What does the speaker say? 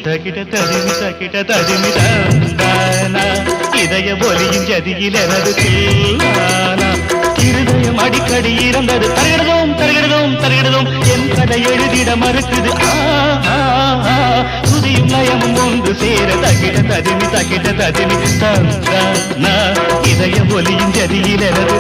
தகிட ததிமி தகிட ததிமி தந்தானா இதய ஒலியின் ஜதியில் எனது கேளானா இருதயம் அடிக்கடி இறந்தது தருகிறதும் தருகிறதும் தருகிறதும் என் கதை எழுதிட மறுக்குது துதியும் லயமும் ஒன்று சேர தகிட ததிமி தந்தானா இதய ஒலியின் ஜதியில் எனது